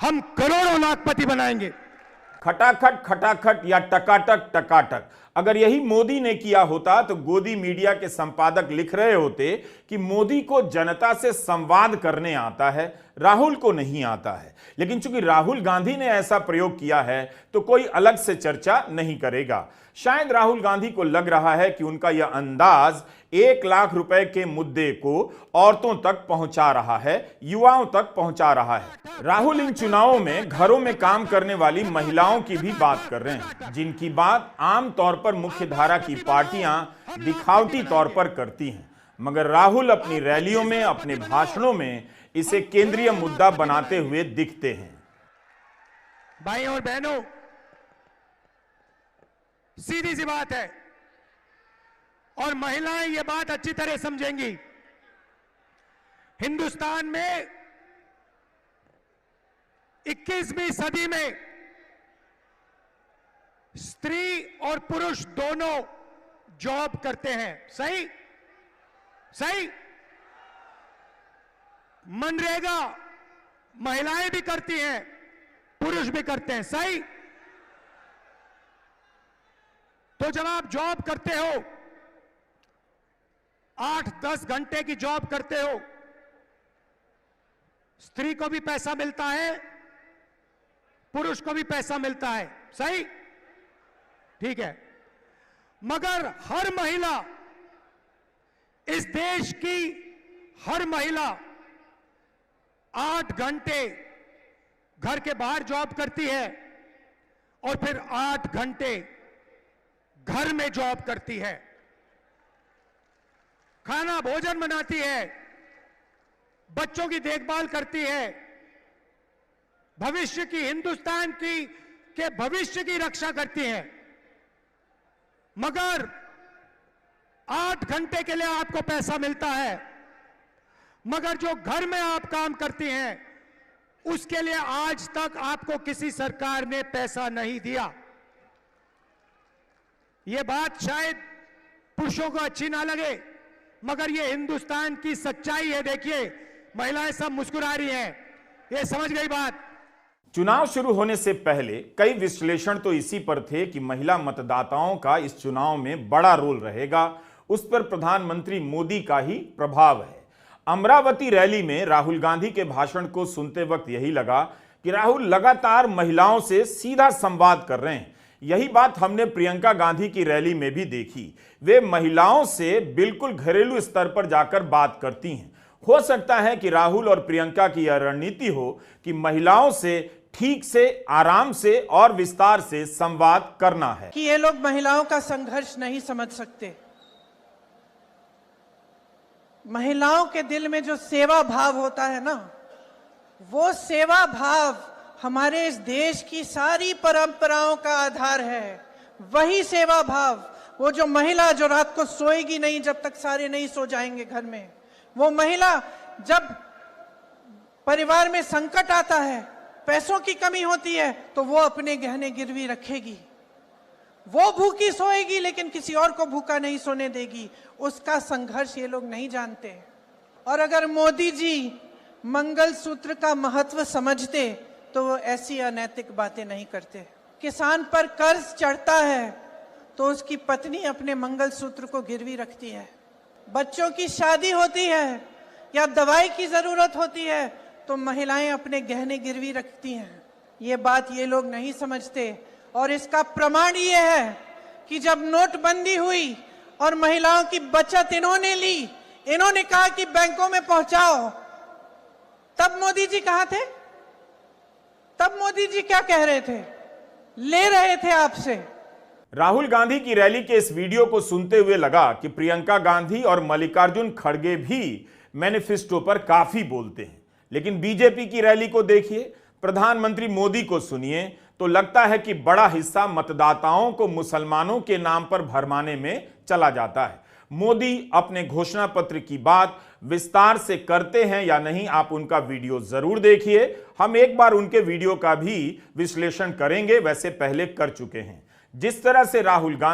हम करोड़ों लाखपति बनाएंगे। खटाखट खटाखट या टकाटक टकाटक, अगर यही मोदी ने किया होता तो गोदी मीडिया के संपादक लिख रहे होते कि मोदी को जनता से संवाद करने आता है, राहुल को नहीं आता है। लेकिन चूंकि राहुल गांधी ने ऐसा प्रयोग किया है तो कोई अलग से चर्चा नहीं करेगा। शायद राहुल गांधी को लग रहा है कि उनका यह अंदाज 1 लाख रुपए के मुद्दे को औरतों तक पहुंचा रहा है, युवाओं तक पहुंचा रहा है। राहुल इन चुनावों में घरों में काम करने वाली महिलाओं की भी बात कर रहे हैं, जिनकी बात आमतौर पर मुख्य धारा की पार्टियां दिखावटी तौर पर करती हैं, मगर राहुल अपनी रैलियों में, अपने भाषणों में इसे केंद्रीय मुद्दा बनाते हुए दिखते हैं। भाई और बहनों, सीधी सी बात है और महिलाएं ये बात अच्छी तरह समझेंगी। हिंदुस्तान में 21वीं सदी में स्त्री और पुरुष दोनों जॉब करते हैं। सही सही। मनरेगा महिलाएं भी करती हैं, पुरुष भी करते हैं। सही। तो जब आप जॉब करते हो, 8-10 घंटे की जॉब करते हो, स्त्री को भी पैसा मिलता है, पुरुष को भी पैसा मिलता है। सही। ठीक है। मगर हर महिला, इस देश की हर महिला 8 घंटे घर के बाहर जॉब करती है और फिर 8 घंटे घर में जॉब करती है, खाना भोजन बनाती है, बच्चों की देखभाल करती है, भविष्य की, हिंदुस्तान की के भविष्य की रक्षा करती है। मगर 8 घंटे के लिए आपको पैसा मिलता है, मगर जो घर में आप काम करती हैं उसके लिए आज तक आपको किसी सरकार ने पैसा नहीं दिया। यह बात शायद पुरुषों को अच्छी ना लगे, मगर यह हिंदुस्तान की सच्चाई है। देखिए, महिलाएं सब मुस्कुरा रही हैं, ये समझ गई बात। चुनाव शुरू होने से पहले कई विश्लेषण तो इसी पर थे कि महिला मतदाताओं का इस चुनाव में बड़ा रोल रहेगा, उस पर प्रधानमंत्री मोदी का ही प्रभाव है। अमरावती रैली में राहुल गांधी के भाषण को सुनते वक्त यही लगा कि राहुल लगातार महिलाओं से सीधा संवाद कर रहे हैं। यही बात हमने प्रियंका गांधी की रैली में भी देखी। वे महिलाओं से बिल्कुल घरेलू स्तर पर जाकर बात करती हैं। हो सकता है कि राहुल और प्रियंका की यह रणनीति हो कि महिलाओं से ठीक से, आराम से और विस्तार से संवाद करना है। कि ये लोग महिलाओं का संघर्ष नहीं समझ सकते। महिलाओं के दिल में जो सेवा भाव होता है ना, वो सेवा भाव हमारे इस देश की सारी परंपराओं का आधार है। वही सेवा भाव, वो जो महिला जो रात को सोएगी नहीं जब तक सारे नहीं सो जाएंगे घर में, वो महिला जब परिवार में संकट आता है, पैसों की कमी होती है, तो वो अपने गहने गिरवी रखेगी। वो भूखी सोएगी लेकिन किसी और को भूखा नहीं सोने देगी। उसका संघर्ष ये लोग नहीं जानते। और अगर मोदी जी मंगलसूत्र का महत्व समझते तो वो ऐसी अनैतिक बातें नहीं करते। किसान पर कर्ज चढ़ता है तो उसकी पत्नी अपने मंगलसूत्र को गिरवी रखती है। बच्चों की शादी होती है या दवाई की जरूरत होती है तो महिलाएं अपने गहने गिरवी रखती हैं। ये बात ये लोग नहीं समझते। और इसका प्रमाण ये है कि जब नोटबंदी हुई और महिलाओं की बचत इन्होंने ली, इन्होंने कहा कि बैंकों में पहुंचाओ, तब मोदी जी कहां थे? तब मोदी जी क्या कह रहे थे? ले रहे थे आपसे। राहुल गांधी की रैली के इस वीडियो को सुनते हुए लगा कि प्रियंका गांधी और मल्लिकार्जुन खड़गे भी मैनिफेस्टो पर काफी बोलते हैं, लेकिन बीजेपी की रैली को देखिए, प्रधानमंत्री मोदी को सुनिए, तो लगता है कि बड़ा हिस्सा मतदाताओं को मुसलमानों के नाम पर भरमाने में चला जाता है। मोदी अपने घोषणा पत्र की बात विस्तार से करते हैं या नहीं, आप उनका वीडियो जरूर देखिए। हम एक बार उनके वीडियो का भी विश्लेषण करेंगे, वैसे पहले कर चुके हैं। जिस तरह से राहुल गांधी